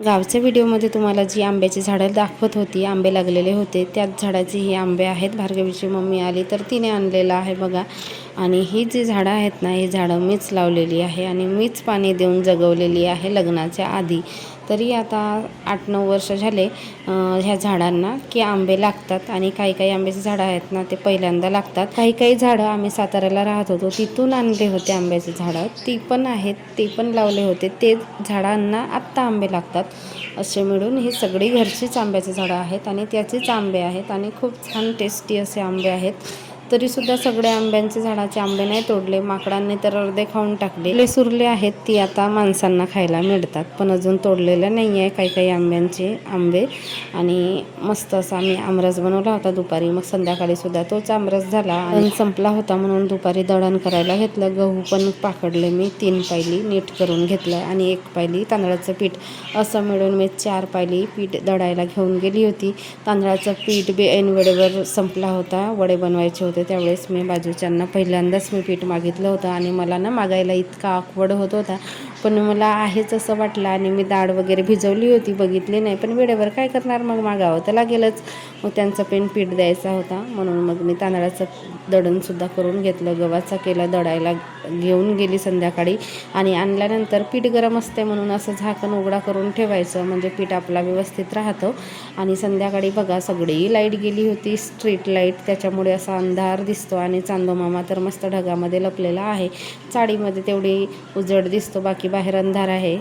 गावच्या व्हिडिओमध्ये तुम्हाला जी आंब्याची झाडं दाखवत होती, आंबे लागलेले होते, त्याच झाडाची ही आंबे आहेत. भार्गवीची मम्मी आली तर तिने आणलेलं आहे बघा. आणि ही जी झाडं आहेत ना, ही झाडं मीच लावलेली आहे आणि मीच पाणी देऊन जगवलेली आहे लग्नाच्या आधी. तरी आता 8-9 वर्ष झाले ह्या झाडांना की आंबे लागतात. आणि काही काही आंब्याची झाडं आहेत ना, ते पहिल्यांदा लागतात. काही काही झाडं आम्ही साताऱ्याला राहत होतो तिथून आणले होते आंब्याची झाडं, ती पण आहेत, ते पण लावले होते. ते झाडांना आत्ता आंबे लागतात. असे मिळून ही सगळी घरचीच आंब्याची झाडं आहेत आणि त्याचेच आंबे आहेत आणि खूप छान टेस्टी असे आंबे आहेत. तरीसुद्धा सगळ्या आंब्यांचे झाडाचे आंबे नाही तोडले, माकडांनी तर अर्धे खाऊन टाकले. सुरले आहेत ती आता माणसांना खायला मिळतात, पण अजून तोडलेले नाही आहे काही काही आंब्यांचे आंबे. आणि मस्त असा आम्ही आमरस बनवला होता दुपारी. मग संध्याकाळीसुद्धा तोच आमरस झाला आणि संपला होता म्हणून दुपारी दळण करायला घेतलं. गहू पण पाकडले मी 3 पायली नीट करून घेतलं आणि 1 पायली तांदळाचं पीठ, असं मिळून मी 4 पायली पीठ दळायला घेऊन गेली होती. तांदळाचं पीठ बी ऐन वेळेवर संपला होता, वडे बनवायचे होते. त्यावेळेस मी बाजूच्यांना पहिल्यांदाच मी पीठ मागितलं होतं आणि मला ना मागायला इतका ऑकवर्ड होत होता, पण मला आहेच असं वाटलं. आणि मी डाळ वगैरे भिजवली होती, बघितली नाही, पण वेळेवर काय करणार, मग मागावं तर लागेलच. मग त्यांचं पण पीठ द्यायचा होता म्हणून मग मी तांदळाचं दळणसुद्धा करून घेतलं. गव्हाचा केलं, दळायला घेऊन गेली संध्याकाळी. आणि आणल्यानंतर पीठ गरम असते म्हणून असं झाकण उघडा करून ठेवायचं, म्हणजे पीठ आपला व्यवस्थित राहतं. आणि संध्याकाळी बघा सगळी लाईट गेली होती, स्ट्रीट लाईट, त्याच्यामुळे असा अंधार दिसतो. आणि चांदोमामा तर मस्त ढगामध्ये लपलेला आहे, चाळीमध्ये तेवढी उजड दिसतो, बाकी बाहेर अंधार आहे.